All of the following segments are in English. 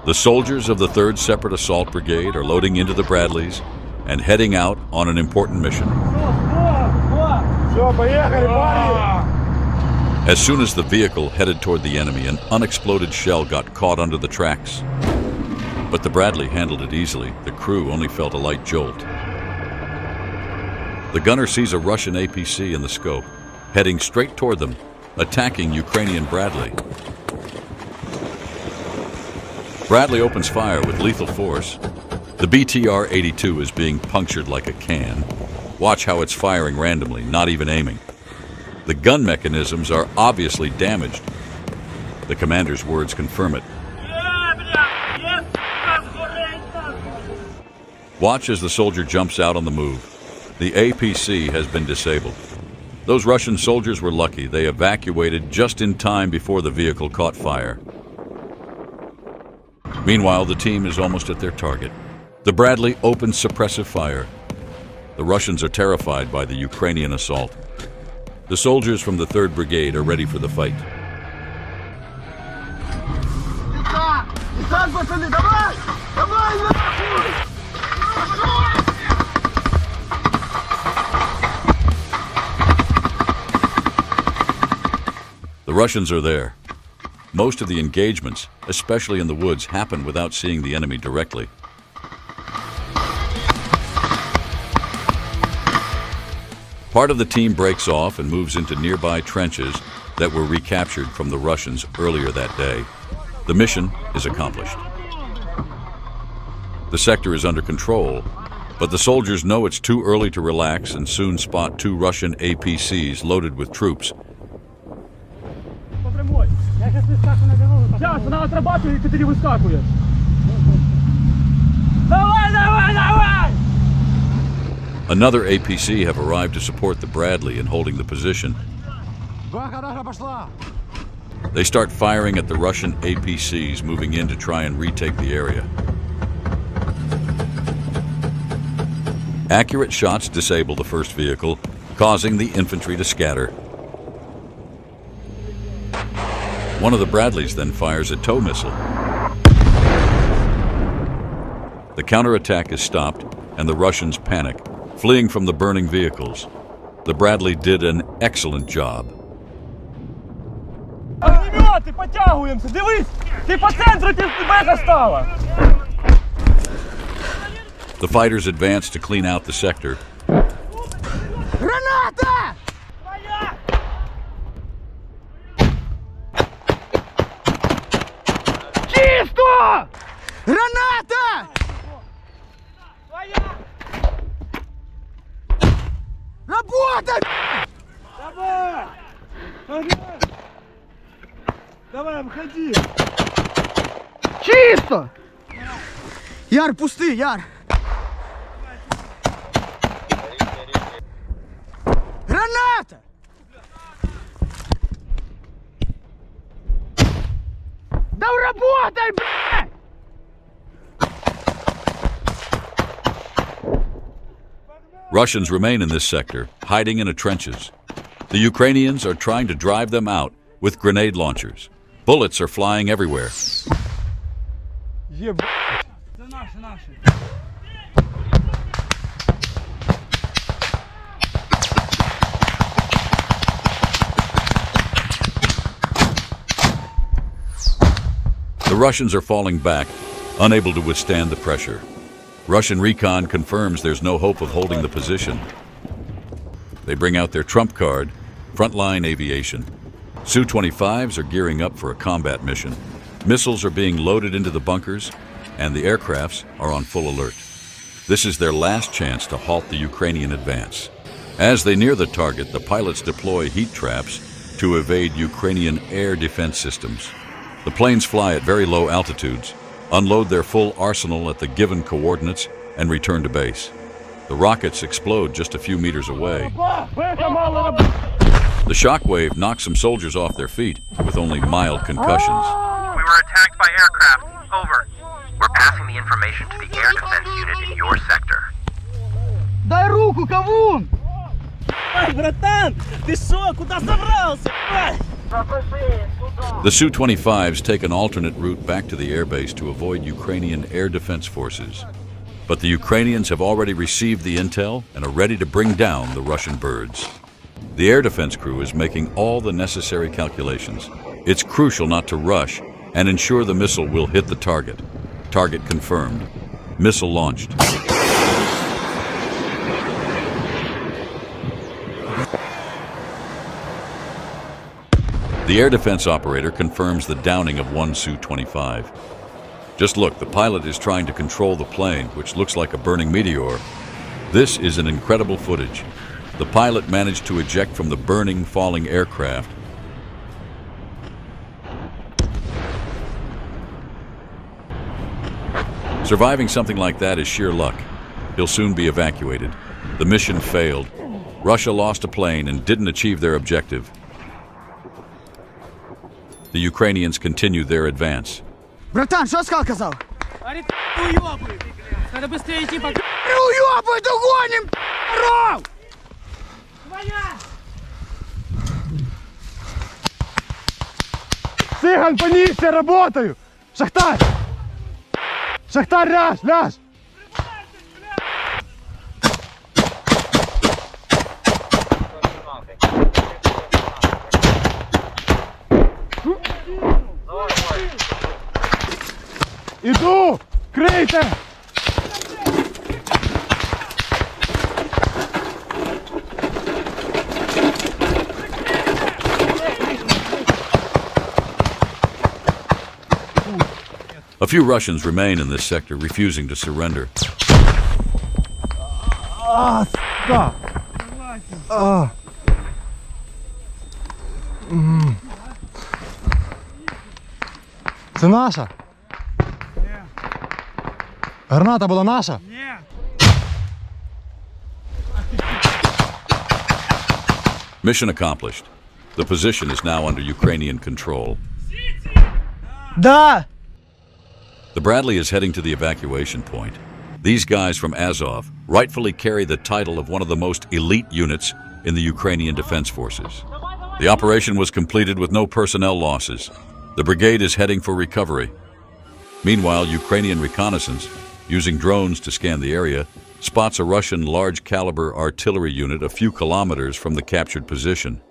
The soldiers of the 3rd Separate Assault Brigade are loading into the Bradleys and heading out on an important mission. As soon as the vehicle headed toward the enemy, an unexploded shell got caught under the tracks. But the Bradley handled it easily. The crew only felt a light jolt. The gunner sees a Russian APC in the scope, heading straight toward them, attacking Ukrainian Bradley. Bradley opens fire with lethal force. The BTR-82 is being punctured like a can. Watch how it's firing randomly, not even aiming. The gun mechanisms are obviously damaged. The commander's words confirm it. Watch as the soldier jumps out on the move. The APC has been disabled. Those Russian soldiers were lucky. They evacuated just in time before the vehicle caught fire. Meanwhile, the team is almost at their target. The Bradley opens suppressive fire. The Russians are terrified by the Ukrainian assault. The soldiers from the 3rd Brigade are ready for the fight. The Russians are there. Most of the engagements, especially in the woods, happen without seeing the enemy directly. Part of the team breaks off and moves into nearby trenches that were recaptured from the Russians earlier that day. The mission is accomplished. The sector is under control, but the soldiers know it's too early to relax and soon spot 2 Russian APCs loaded with troops. Another APC have arrived to support the Bradley in holding the position. They start firing at the Russian APCs moving in to try and retake the area. Accurate shots disable the first vehicle, causing the infantry to scatter. One of the Bradleys then fires a tow missile. The counterattack is stopped and the Russians panic, fleeing from the burning vehicles. The Bradley did an excellent job. The fighters advance to clean out the sector. Granata! Чисто! Граната! Работай! Давай! Давай, обходи! Чисто! Яр, пусты, Яр! Граната! Да работай, блядь! Russians remain in this sector, hiding in the trenches. The Ukrainians are trying to drive them out with grenade launchers. Bullets are flying everywhere. The Russians are falling back, unable to withstand the pressure. Russian recon confirms there's no hope of holding the position. They bring out their trump card, frontline aviation. Su-25s are gearing up for a combat mission. Missiles are being loaded into the bunkers, and the aircrafts are on full alert. This is their last chance to halt the Ukrainian advance. As they near the target, the pilots deploy heat traps to evade Ukrainian air defense systems. The planes fly at very low altitudes, unload their full arsenal at the given coordinates, and return to base. The rockets explode just a few meters away. The shockwave knocks some soldiers off their feet with only mild concussions. We were attacked by aircraft. Over. We're passing the information to the air defense unit in your sector. Дай руку, кавун! Ай, братан, ты шо, куда собрался? Ай! The Su-25s take an alternate route back to the airbase to avoid Ukrainian air defense forces. But the Ukrainians have already received the intel and are ready to bring down the Russian birds. The air defense crew is making all the necessary calculations. It's crucial not to rush and ensure the missile will hit the target. Target confirmed. Missile launched. The air defense operator confirms the downing of one Su-25. Just look, the pilot is trying to control the plane, which looks like a burning meteor. This is an incredible footage. The pilot managed to eject from the burning, falling aircraft. Surviving something like that is sheer luck. He'll soon be evacuated. The mission failed. Russia lost a plane and didn't achieve their objective. The Ukrainians continue their advance. Братан, що Скал казав? Говорит, уёбывай. Надо быстрее идти, пока... Уйобуй, догоним, ров! Цыган, по низке работаю! Шахтарь! Шахтарь, ляж, ляж! Иду! Крийте! A few Russians remain in this sector, refusing to surrender. Да. Це наша? Граната була наша? Mission accomplished. The position is now under Ukrainian control. Да! The Bradley is heading to the evacuation point. These guys from Azov rightfully carry the title of one of the most elite units in the Ukrainian Defense Forces. The operation was completed with no personnel losses. The brigade is heading for recovery. Meanwhile, Ukrainian reconnaissance, using drones to scan the area, spots a Russian large-caliber artillery unit a few kilometers from the captured position.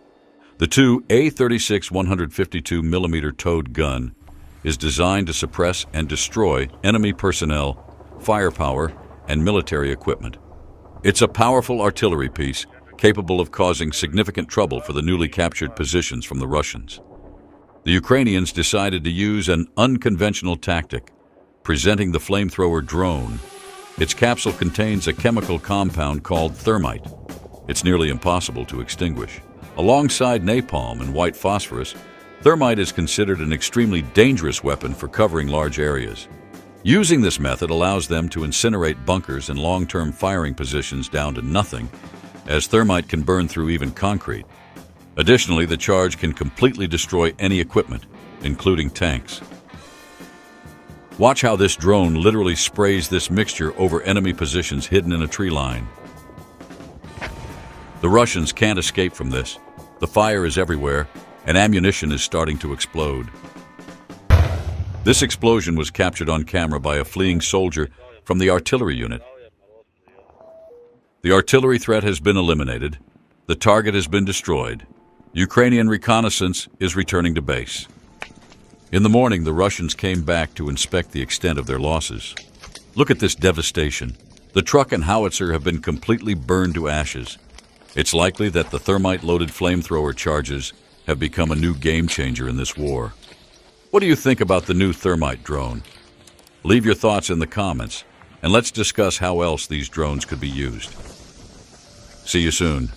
The two A-36 152mm towed gun is designed to suppress and destroy enemy personnel, firepower, and military equipment. It's a powerful artillery piece capable of causing significant trouble for the newly captured positions from the Russians. The Ukrainians decided to use an unconventional tactic, presenting the flamethrower drone. Its capsule contains a chemical compound called thermite. It's nearly impossible to extinguish. Alongside napalm and white phosphorus, thermite is considered an extremely dangerous weapon for covering large areas. Using this method allows them to incinerate bunkers and long-term firing positions down to nothing, as thermite can burn through even concrete. Additionally, the charge can completely destroy any equipment, including tanks. Watch how this drone literally sprays this mixture over enemy positions hidden in a tree line. The Russians can't escape from this. The fire is everywhere, and ammunition is starting to explode. This explosion was captured on camera by a fleeing soldier from the artillery unit. The artillery threat has been eliminated. The target has been destroyed. Ukrainian reconnaissance is returning to base. In the morning, the Russians came back to inspect the extent of their losses. Look at this devastation. The truck and howitzer have been completely burned to ashes. It's likely that the thermite-loaded flamethrower charges have become a new game-changer in this war. What do you think about the new thermite drone? Leave your thoughts in the comments, and let's discuss how else these drones could be used. See you soon.